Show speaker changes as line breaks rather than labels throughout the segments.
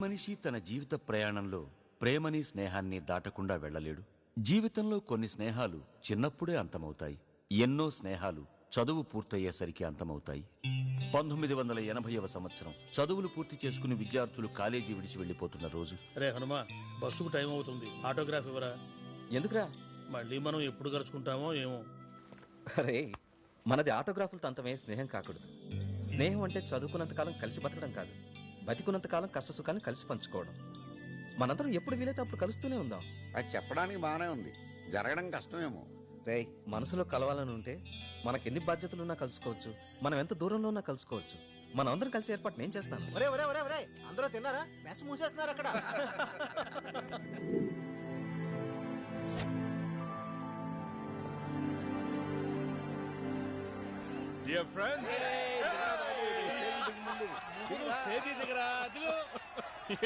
మనిషి తన జీవిత ప్రయాణంలో ప్రేమని స్నేహాన్ని దాటకుండా వెళ్ళలేడు. జీవితంలో కొన్ని స్నేహాలు చిన్నప్పుడే అంతమవుతాయి. ఎన్నో స్నేహాలు చదువు పూర్తయ్యేసరికి అంతమవుతాయి. 1980వ సంవత్సరం చదువులు పూర్తి చేసుకుని విద్యార్థులు కాలేజీ విడిచి వెళ్లిపోతున్న రోజు.
రే హనుమా, బస్సుకు టైం అవుతుంది, ఆటోగ్రాఫ్ ఇవ్వరా.
ఎందుకురా?
మళ్ళీ మనం ఎప్పుడు కలుసుకుంటామో ఏమో.
అరే, మనది ఆటోగ్రాఫులతో అంతమే స్నేహం కాకూడదు. స్నేహం అంటే చదువుకున్నంతకాలం కలిసి బతకడం కాదు, బతికున్నంతకాలం కష్ట సుఖాలను కలిసి పంచుకోవడం. మనందరం ఎప్పుడు వీలైతే అప్పుడు కలుస్తూనే ఉందాం.
అది చెప్పడానికి బానే ఉంది, జరగడం కష్టమేమో.
రే, మనసులో కలవాలని ఉంటే మనకెన్ని బాధ్యతలున్నా కలుసుకోవచ్చు, మనం ఎంత దూరంలో ఉన్నా కలుసుకోవచ్చు. మనం అందరం కలిసి ఏర్పాటు నేను చేస్తాను.
ఒరే ఒరే ఒరే ఒరే, అందరూ తిన్నారా? మెస్ మూసేస్తున్నారు అక్కడ.
Dear friends,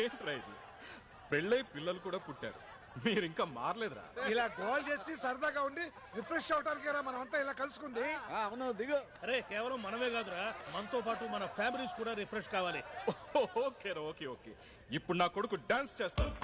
ఏంట్రా ఇది? పెళ్ళై పిల్లలు కూడా పుట్టారు, మీరు ఇంకా మారలేదురా.
ఇలా గోల్ చేసి సరదాగా ఉండి రిఫ్రెష్ అవటానికి మనం అంతా ఇలా కలుసుకుంది.
అవును, దిగు.
అరే, కేవలం మనమే కాదురా, మనతో పాటు మన ఫ్యామిలీస్ కూడా రిఫ్రెష్ కావాలి.
ఓకే రా, ఓకే ఓకే. ఇప్పుడు నా కొడుకు డాన్స్ చేస్తాను.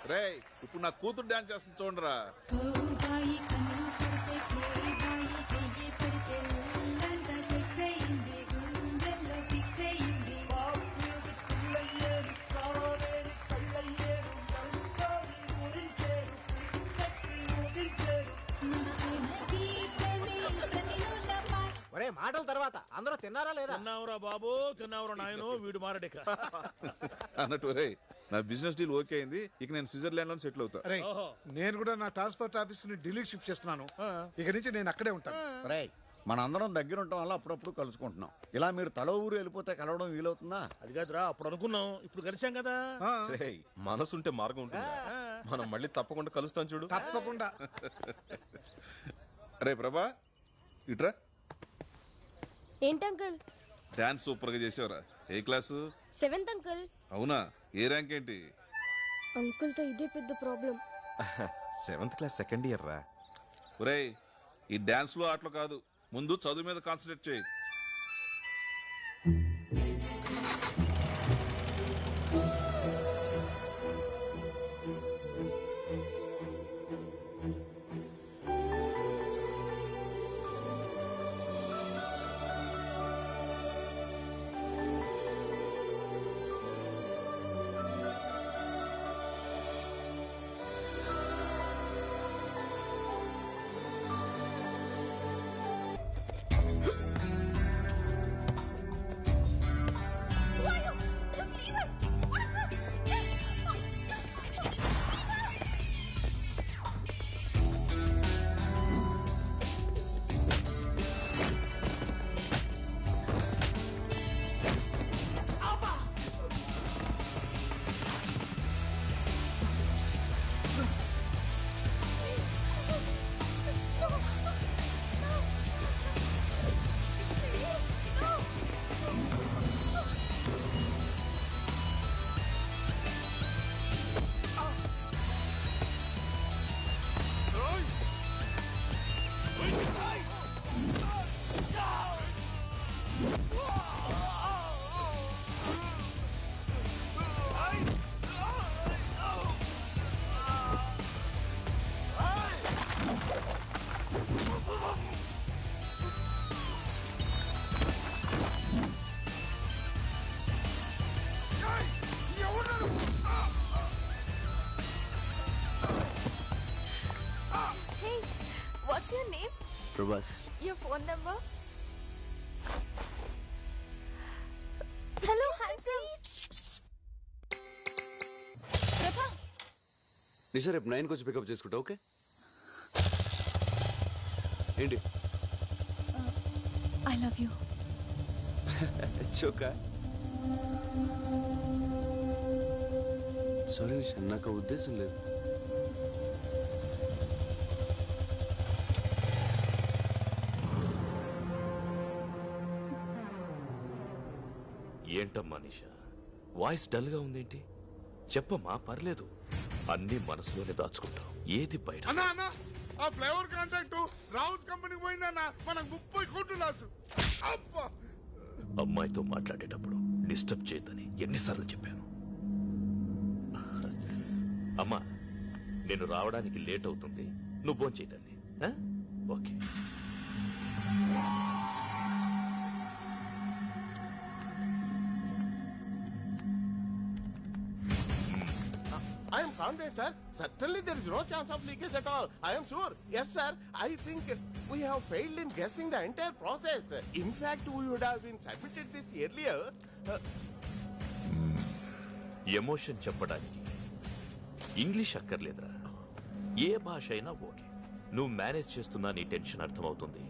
రే, ఇప్పుడు నా కూతురు డాన్స్ చేస్తుంది చూడరా.
ఒరే, మాటల తర్వాత అందరూ తిన్నారా లేదా?
తిన్నావురా బాబు, తిన్నావురా నాయను, వీడు మారడిక.
అన్నట్టు రే, నా బిజినెస్ డీల్ ఓకే అయింది. ఇక నేను స్విట్జర్లాండ్ లో సెటిల్ అవుతా.
అరే, నేను కూడా నా ట్రాన్స్పోర్ట్ ఆఫీస్ ని ఢిల్లీకి షిఫ్ట్ చేస్తున్నాను. ఇక నుంచి నేను అక్కడే ఉంటాను.
రే, మనందరం దగ్గర ఉండటం వల్ల అప్పుడప్పుడు కలుసుకుంటున్నాం. ఇలా మీరు తల ఊరు వెళ్ళిపోతే కలవడం వీలవుతుందా?
అది కాదురా, అప్పుడు అనుకున్నాం, ఇప్పుడు కలిసాం కదా.
మనసుంటే మార్గం ఉంటుంది. మనం మళ్ళీ తప్పకుండా కలుస్తాం చూడు.
తప్పకుండా.
రే ప్రభా, ఇట్రా.
ఏంటంకుల్?
డాన్స్ సూపర్ గా చేసావురా. ఏ క్లాసు?
7th uncle.
అవునా? ఏ ర్యాంక్ ఏంటి?
అంకుల్ తో ఇదే పెద్ద problem.
7th class second year రా.
ఒరేయ్, ఈ డాన్స్ లో ఆటలు కాదు, ముందు చదువు మీద కాన్సన్ట్రేట్ చేయి.
What's your name?
Prabhas.
Your phone number? Hello, handsome. Prabha.
నిషా, రేపు 9 వచ్చి పికప్ చేసుకుంటా. ఓకే ఏంటి?
I love you.
చోకా. సారీ నిషా, నాకు ఉద్దేశం లేదు.
ఏంటమ్మా నిషా, వాయిస్ డల్ గా ఉందేంటి? చెప్పమ్మా, పర్లేదు. అన్ని మనసులోనే దాచుకుంటాం, ఏది బయట.
అన్నా అన్నా ఆ ఫ్లేవర్ కాంట్రాక్ట్ రావుస్ కంపెనీకి పోయిందన్నా, మనకు 30 కోట్లు లాసు. అబ్బా
అమ్మాయితో మాట్లాడేటప్పుడు డిస్టర్బ్ చేయొద్దని ఎన్నిసార్లు చెప్పాను. అమ్మా, నేను రావడానికి లేట్ అవుతుంది, నువ్వు భోంచేయదండి. Okay.
I am confident, sir. Certainly there is no chance of leakage at all. I am sure. Yes, sir. I think we have failed in guessing the entire process. In fact, we would have been submitted this earlier.
Emotion చెప్పడానికి English అక్కర్లేదురా, ఏ భాష అయినా okay. నువ్వు manage చేస్తున్నా నీ tension అర్థమవుతుంది,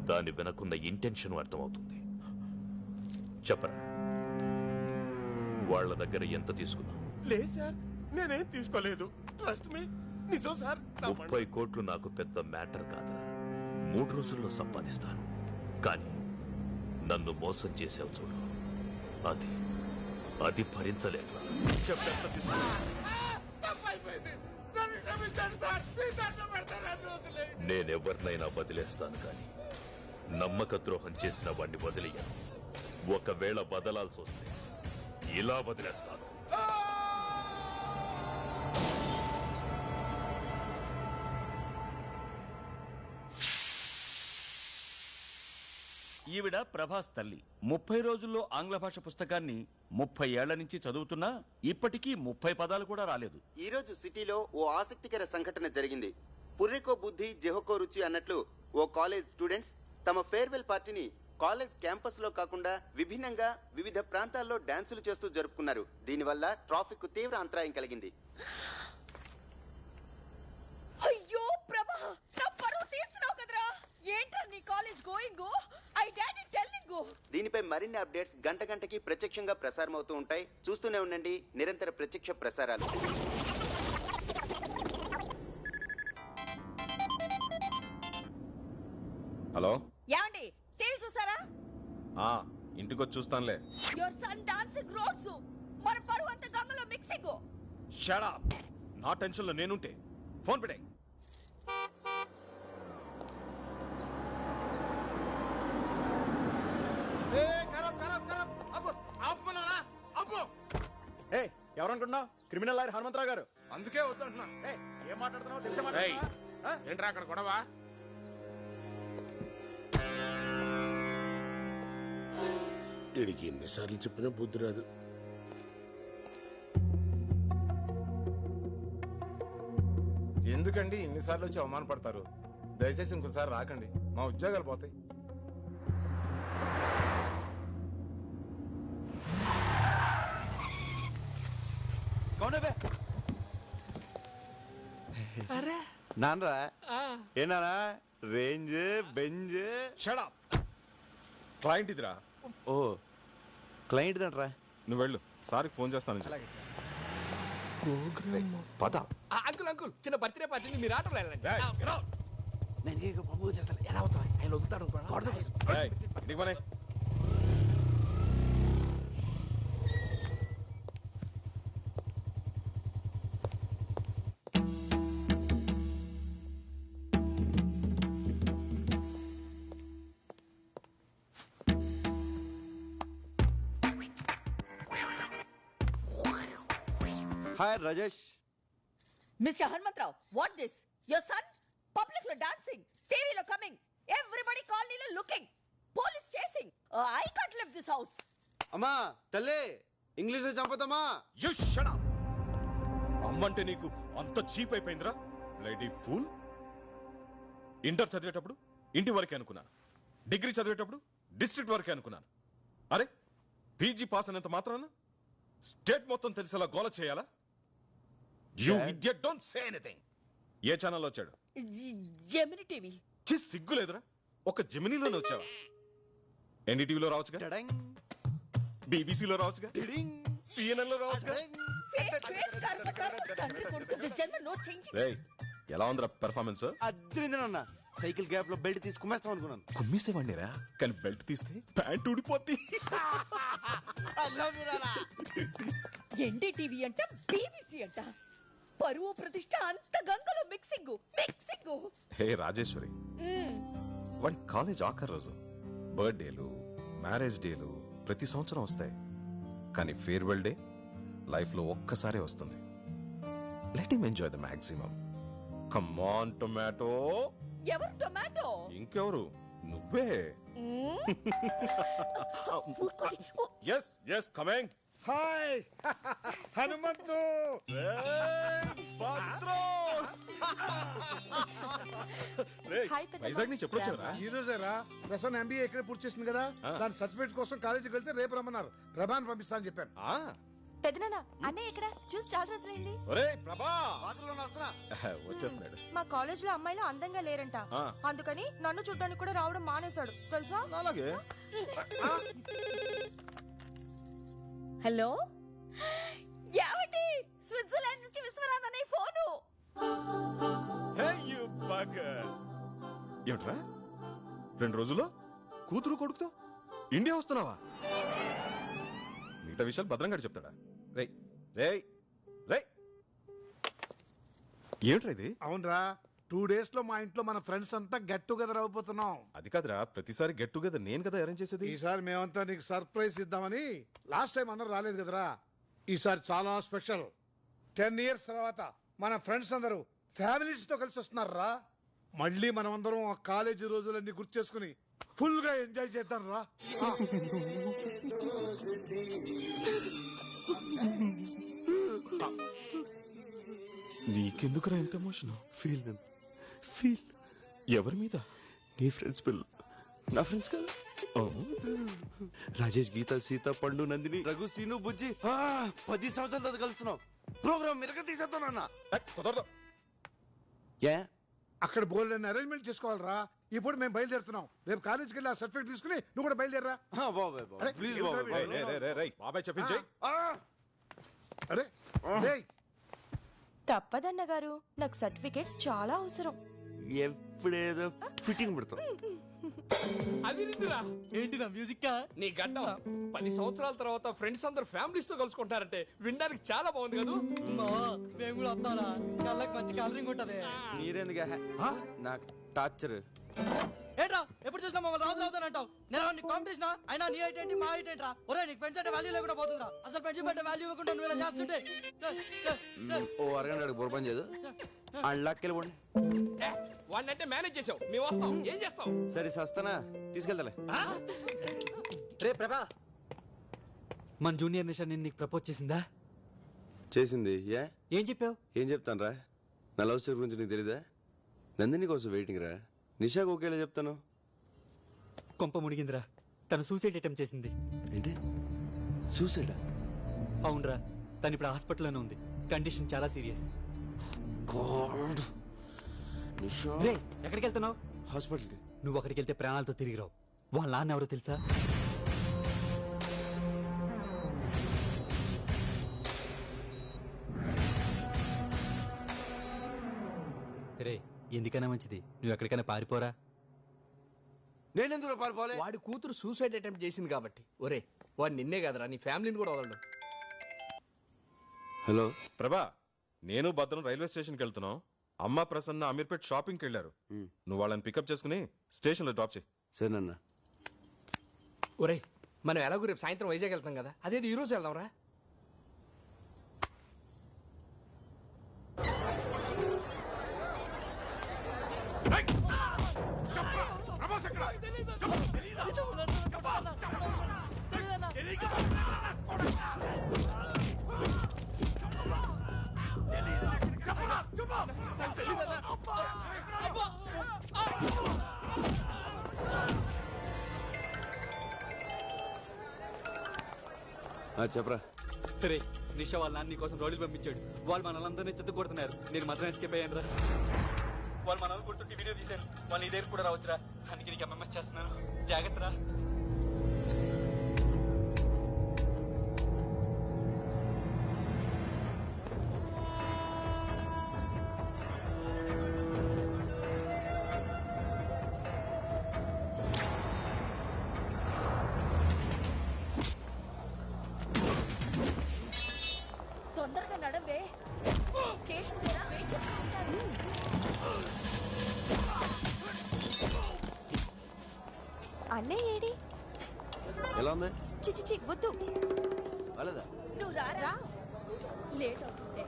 దాని వెనకున్న ఇంటెన్షన్ అర్థమవుతుంది. చెప్పరా, వాళ్ళ దగ్గర ఎంత తీసుకున్నావు?
లేదు సార్, నేనేం తీసుకోలేదు. ట్రస్ట్ మీ, నిజం సార్.
30 కోట్లు నాకు పెద్ద మ్యాటర్ కాదురా, 3 రోజుల్లో సంపాదిస్తాను. కానీ నన్ను మోసం చేసావు చూడు, అది భరించలేదు. చెప్పెంత తీసుకున్నావు? నేనెవరినైనా వదిలేస్తాను, కానీ నమ్మక ద్రోహం చేసిన వాడిని వదిలేయను. ఒకవేళ వదలాల్సి వస్తే ఇలా వదిలేస్తాను.
ఈవిడ ప్రభాస్ తల్లి. 30 రోజుల్లో ఆంగ్ల భాష పుస్తకాన్ని 30 ఏళ్ల నుంచి చదువుతున్నా ఇప్పటికీ 30 పదాలు కూడా రాలేదు.
ఈ రోజు సిటీలో ఓ ఆసక్తికర సంఘటన జరిగింది. పుర్రెకో బుద్ధి జెహోకో రుచి అన్నట్లు ఓ కాలేజ్ స్టూడెంట్స్ తమ ఫేర్వెల్ పార్టీని కాలేజ్ క్యాంపస్ లో కాకుండా విభిన్నంగా వివిధ ప్రాంతాల్లో డాన్సులు చేస్తూ జరుపుకున్నారు. దీనివల్ల ట్రాఫిక్ కు తీవ్ర అంతరాయం కలిగింది.
అయ్యో ప్రభా, నా పరువు తీస్తున్నావు కదరా. ఏంట్రా నీ college going? I daddy telling.
దీనిపై మరిన్ని అప్డేట్స్ గంట గంటకి ప్రత్యక్షంగా ప్రసారం అవుతూ ఉంటాయి. చూస్తూనే ఉండండి నిరంతర ప్రత్యక్ష ప్రసారాలు.
హలో,
యాండి టీవీ చూసారా?
ఇంటికి వచ్చి చూస్తానులే.
యువర్ సన్ డాన్సింగ్ రోడ్స్, మన పరువు అంతా గంగలో మిక్సింగ్.
Shut up. నా టెన్షన్ లో నేనుంటే ఫోన్ పెట్టాయి.
ఎవరనుకుంటున్నావు? క్రిమినల్ లాయర్ హనుమంతరావు గారు.
అందుకే వద్దంటున్నా.
ఏం మాట్లాడుతున్నావు తెలిసే
ఏంట్రా అక్కడ గొడవ? వీడికి ఎన్నిసార్లు చెప్పినా బుద్ధి రాదు.
ఎందుకండి ఇన్నిసార్లు వచ్చి అవమానపడతారు? దయచేసి ఇంకోసారి రాకండి, మా ఉద్యోగాలు పోతాయి.
నాన్నరా ఏనారా range Benz.
Shut up. Client ఇదిరా.
ఓ క్లయింట్ దంట్రా.
నువ్వు వెళ్ళు, సార్కి ఫోన్ చేస్తాను.
పద.
అంకుల్ అంకుల్, చిన్న బర్త్డే పార్టీని మీరు ఆటోలో వెళ్ళండి. నేను ప్రపోజ్ చేస్తాను. ఎలా అవుతా ఆయన వదులుతాడు.
Hi Rajesh.
Mister Hanumantharao, what this? Your son public లో డాన్సింగ్, టీవీలో కమింగ్, ఎవ్రీబడి కాలనీలో looking, police chasing. I can't live this house.
అమ్మా తల్లి, ఇంగ్లీష్ లో చంపుతామా?
You shut up. అమ్మంటే నీకు అంత చీప్ అయిపోయిందిరా, లేడీ ఫూల్. ఇంటర్ చదివేటప్పుడు ఇంటి వరకే అనుకున్నాను, డిగ్రీ చదివేటప్పుడు డిస్ట్రిక్ట్ వరకే అనుకున్నాను. అరే, పీజీ పాస్ అయినంత మాత్రాన స్టేట్ మొత్తం తెలిసేలా గోల చేయాలా? You idiot, don't say anything. ఏ ఛానల్ వచ్చాడు?
Gemini TV.
సిగ్గు లేదురా, ఒక జెమినీలోనే వచ్చావా? ఎన్డీటీవీలో రావచ్చుగా, బీబీసీలో రావచ్చుగా, సిఎన్ఎన్ లో రావచ్చుగా.
తండ్రి కొడుకు, దిస్ జన్మ నో చేంజింగ్.
ఎలా ఉందిరా పెర్ఫార్మెన్స్?
అద్రిందనన్నా.
సైకిల్ గ్యాప్ లో బెల్ట్ తీసి కుమ్మేస్తాం అనుకున్నాను.
కుమ్మేసేవాడినిరా, కానీ బెల్ట్ తీస్తే ప్యాంట్ ఊడిపోద్ది.
ఎన్డీటీవీ అంట, బీబీసీ అంట, పరువు ప్రతిష్ట అంత గంగలో మిక్సింగ్.
హే రాజేశ్వరి, వాడి కాలేజ్ ఆఖరి రోజు. బర్త్డేలు, మ్యారేజ్ డేలు ప్రతి సంవత్సరం వస్తాయి, కానీ ఫేర్వెల్ డే లైఫ్ లో ఒక్కసారే వస్తుంది. Let him enjoy the maximum. Come on tomato.
ఎవరు టొమాటో?
ఇంకెవరు, నువ్వే. Yes yes coming.
Hi Hanumanthu.
Vizag నుంచి ఎప్పుడు వచ్చారా?
ఈ రోజేరా. ప్రసన్న ఎంబీఏ ఇక్కడ పూర్తి చేసింది కదా, దాని సర్టిఫికేట్ కోసం కాలేజీకి వెళ్తే రేపు రమ్మన్నారు. ప్రభాని పంపిస్తా అని చెప్పాను.
పెదనాన్న అన్నయ్య ఇక్కడ చూసి చాలా రోజులైంది.
వచ్చేస్తున్నాడు.
మా కాలేజ్ లో అమ్మాయిలు అందంగా లేరంట, అందుకని నన్ను చూడడానికి కూడా రావడం మానేశాడు తెలుసా.
అలాగే.
హలో, ఏమండి? స్విట్జర్లాండ్ నుంచి విశ్వనాథ్ అనే ఫోను.
ఏమిట్రా 2 రోజుల్లో కూతురు కొడుకుతో ఇండియా వస్తున్నావా? మిగతా విషయాలు భద్రంగా చెప్తాడా? రే రే రే ఏమిట్రా ఇది?
అవునరా, 2 days లో మా ఇంట్లో మన ఫ్రెండ్స్ అంతా గెట్ టుగెదర్ అయిపోతున్నాం.
అది కాదురా, ప్రతిసారి గెట్ టుగెదర్ నేను కదా అరేంజ్ చేసేది.
ఈసారి మేమంతా నీకు సర్ప్రైజ్ ఇద్దామని. లాస్ట్ టైం అందరూ రాలేదు కదరా, ఈసారి చాలా స్పెషల్. 10 years తర్వాత మన ఫ్రెండ్స్ అందరూ ఫ్యామిలీస్ తో కలిసి వస్తున్నారా. మళ్ళీ మనం అందరం ఆ కాలేజీ రోజులన్నీ గుర్తు చేసుకుని ఫుల్ గా ఎంజాయ్ చేద్దాం రా.
నీకెందుకురా ఎంత ఎమోషన్?
ఫీల్
ఎవరి మీద?
నీ ఫ్రెండ్స్ పిల్లలు. నా ఫ్రెండ్స్ కదా, రాజేష్, గీత, సీత, పండు, నందిని, రఘు, సీను, బుజ్జి. 10 సంవత్సరాల తర్వాత కలుస్తున్నాం. ప్రోగ్రామ్ మిరక తీసేస్తానన్నా.
కుదరదు.
ఏ
అక్కడ బోల్డ్ అరేంజ్మెంట్ చేసుకోవాలరా. ఇప్పుడు మేము బయలుదేరుతున్నాం. రేపు కాలేజీకి వెళ్ళి ఆ సర్టిఫికేట్ తీసుకుని నువ్వు కూడా బయలుదేరరా.
ప్లీజ్
బాబాయ్ చెప్పించాయి.
అరే
తప్పదన్న గారు, నాకు సర్టిఫికేట్స్ చాలా అవసరం.
ఎప్పుడేదో ఫిట్టింగ్ పెడతాం.
ఏంటి నా మ్యూజిక్ నీ గడ్డం 10 సంవత్సరాల తర్వాత ఫ్రెండ్స్ అందరు ఫ్యామిలీస్ తో కలుసుకుంటారంటే వినడానికి చాలా బాగుంది కదా. మేము కూడా వస్తారా? కళ్ళకి మంచి కలరింగ్ ఉంటది.
మీరెందుకు నాకు టార్చర్?
ఏంట్రా ఎప్పుడు చూసినా మమ్మల్ని రాజు అవుతానంటావు. నేను కాంపిటీషన్ అయినా నీ హైట్ ఏంటి, మా హైట్ ఏంట్రా? ఒరే నీకు ఫ్రెండ్స్ అంటే వాల్యూ లేకుండా పోతుందిరా. అసలు ఫ్రెండ్షిప్ అంటే వాల్యూ ఇవ్వకుండా నువ్వు ఇలా చేస్తుంటే.
ఓ అరగంట బుర్రపని చేయదు. అళ్ళకెళ్ళిపోండి.
వాడినంటే మేనేజ్ చేసావు, మేము వస్తాం. ఏం చేస్తావు?
సరే సస్తానా, తీసుకెళ్తాలే.
రే ప్రభా, మన జూనియర్ నిషా నేను నీకు ప్రపోజ్ చేసిందా?
చేసింది.
ఏం చెప్పావు?
ఏం చెప్తాను రా, నా లవ్ స్టోరీ గురించి నీకు తెలీదా? నందిని కోసం వెయిటింగ్ రా. నిషాకు ఒకేలా చెప్తాను.
కొంప మునిగిందిరా, తను సూసైడ్ అటెంప్ట్ చేసింది.
ఏంటి సూసైడా?
అవునరా, తను ఇప్పుడు హాస్పిటల్లోనే ఉంది. కండిషన్ చాలా సీరియస్. ఎక్కడికి వెళ్తున్నావు?
హాస్పిటల్కి.
నువ్వు అక్కడికి వెళ్తే ప్రాణాలతో తిరిగి రావు. వాళ్ళ నాన్న ఎవరో తెలుసా? రే, ఎందుకైనా మంచిది నువ్వు ఎక్కడికైనా పారిపోరా.
నేనెందుకు పారిపోలే?
వాడి కూతురు సూసైడ్ అటెంప్ట్ చేసింది కాబట్టి. ఒరే, వాడు నిన్నే కదరా, నీ ఫ్యామిలీని కూడా వదలడు.
హలో
ప్రభా, నేను భద్రం రైల్వే స్టేషన్కి వెళ్తున్నాం. అమ్మ ప్రసన్న అమీర్పేట్ షాపింగ్కి వెళ్ళారు. నువ్వు వాళ్ళని పికప్ చేసుకుని స్టేషన్లో డ్రాప్ చేయి.
సరేనన్నా.
ఒరే, మనం ఎలాగో రేపు సాయంత్రం వైజాగ్ వెళ్తాం కదా, అదేది ఈ రోజు వెళ్దాంరా.
చెప్పరా.
రే, నిషా వాళ్ళ నాన్న కోసం రోడ్లు పంపించాడు. వాళ్ళు మనల్ని చెత్త కొడుతున్నారు. నేను మాత్రం ఎస్కేప్ అయ్యాను రా. వాళ్ళు మనల్ని కొడుతుంటే వీడియో తీశాను. వాళ్ళు నీ దగ్గర కూడా రావచ్చురా. అందుకే నీకు ఎంఎంఎస్ చేస్తున్నాను. జాగ్రత్త రా.
తొందరగా నడవే. స్టేషన్ దగ్గర వెయిట్ చేస్తూ ఉంటారు.
అన్నయ్య ఏడి?
ఎలా ఉంది?
చిచి వద్దు.
వాళ్ళదా?
నువ్వు రా. లేట్ అవుతుంది.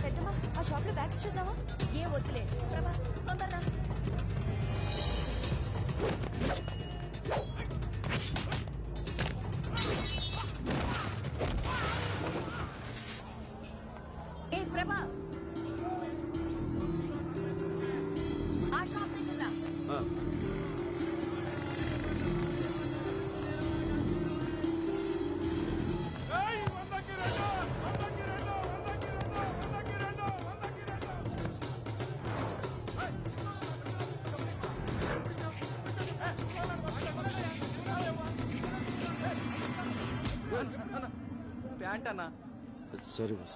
పెద్దమ్మా ఆ షాప్ లో బ్యాగ్స్ చూద్దామా?
ఏం వద్దులే. ప్రభా తొందరగా. ఏ ప్రభా ఆ షాప్ దగ్గర రా.
ప్యాంట్ అన్నా.
Sorry boss.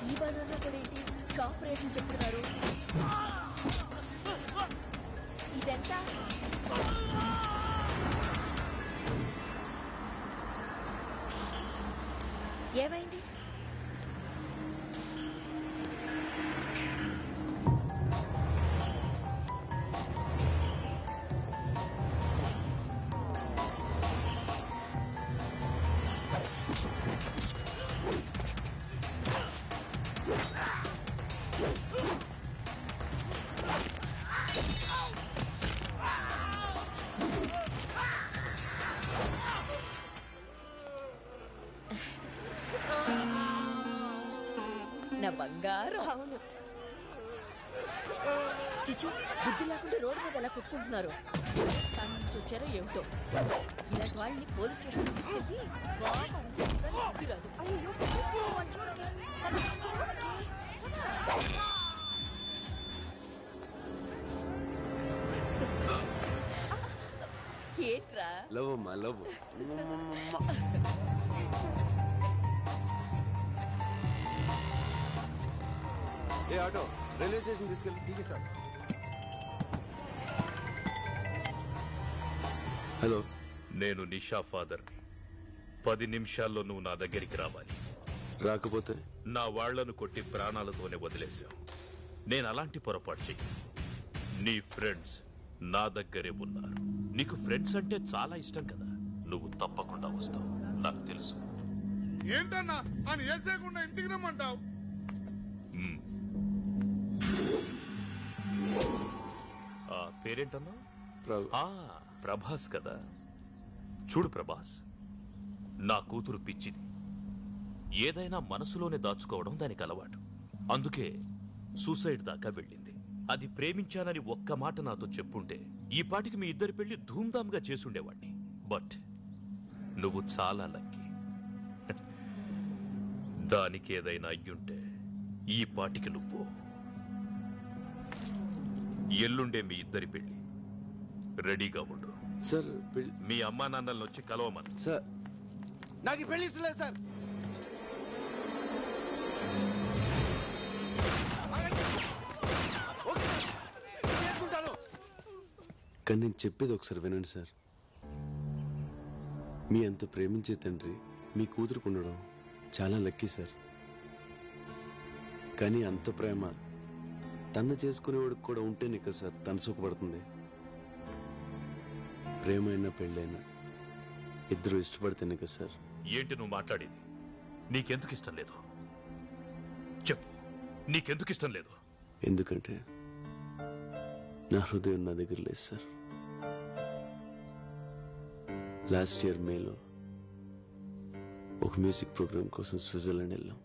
ఈ బజార్లో కూడా ఏంటి షాప్ రేట్లు చెప్తున్నారు? ఇదెంత? ఏమైంది? నా బంగారం.
అవును.
చిచ్చు బుద్ధి లేకుండా రోడ్డు మీద ఎలా కొట్టుకుంటున్నారు. దాని నుంచి వచ్చారో ఏమిటో. ఇలాంటి వాళ్ళని పోలీస్ స్టేషన్ తీసుకెళ్ళి బాగా బుద్ధి రాదు.
అయ్యో చూడకే.
ఏంట్రా?
లవ్ అమ్మా లవ్. ఏ ఆటో రైల్వే స్టేషన్ తీసుకెళ్ళి. ఠీకే సార్. హలో,
నేను నిషా ఫాదర్. 10 నిమిషాల్లో నువ్వు నా దగ్గరికి రావాలి.
రాకపోతే
నా వాళ్లను కొట్టి ప్రాణాలతోనే వదిలేశావు. నేను అలాంటి పొరపాటు చెయ్యి. నీ ఫ్రెండ్స్ నా దగ్గరే ఉన్నారు. నీకు ఫ్రెండ్స్ అంటే చాలా ఇష్టం కదా. నువ్వు తప్పకుండా వస్తావు, నాకు తెలుసు.
ఏంటన్నా అని వేసేయకుండా ఇంటికి రమ్మంటావు?
పేరేంటన్నా? ప్రభాస్ కదా. చూడు ప్రభాస్, నా కూతురు పిచ్చిది. ఏదైనా మనసులోనే దాచుకోవడం దానికి అలవాటు. అందుకే సూసైడ్ దాకా వెళ్ళింది. అది ప్రేమించానని ఒక్క మాట నాతో చెప్పుంటే ఈ పాటికి మీ ఇద్దరి పెళ్లి ధూమ్ధామ్గా చేసుండేవాణ్ణి. బట్ నువ్వు చాలా లక్కీ. దానికి ఏదైనా అయ్యుంటే ఈ పాటికి నువ్వు. ఎల్లుండే మీ ఇద్దరి పెళ్లి. రెడీగా ఉండు
సార్.
మీ అమ్మా నాన్నలను వచ్చి కలవమని.
సార్ నాకు పెళ్లి ఇష్టం లేదు సార్. కానీ నేను చెప్పేది ఒకసారి వినండి సార్. మీ అంత ప్రేమించే తండ్రి మీ కూతురుకు ఉండడం చాలా లక్కీ సార్. కానీ అంత ప్రేమ తను చేసుకునేవాడికి కూడా ఉంటేనే కదా సార్ తను సుఖపడుతుంది. ప్రేమ అయినా పెళ్ళైనా ఇద్దరు ఇష్టపడితేనే కదా సార్.
ఏంటి నువ్వు మాట్లాడేది? నీకెందుకు ఇష్టం లేదు చెప్పు. నీకెందుకు ఇష్టం లేదు?
ఎందుకంటే నా హృదయం నా దగ్గర లేదు సార్. లాస్ట్ ఇయర్ మేలో ఒక మ్యూజిక్ ప్రోగ్రామ్ కోసం స్విట్జర్లాండ్ వెళ్ళాం.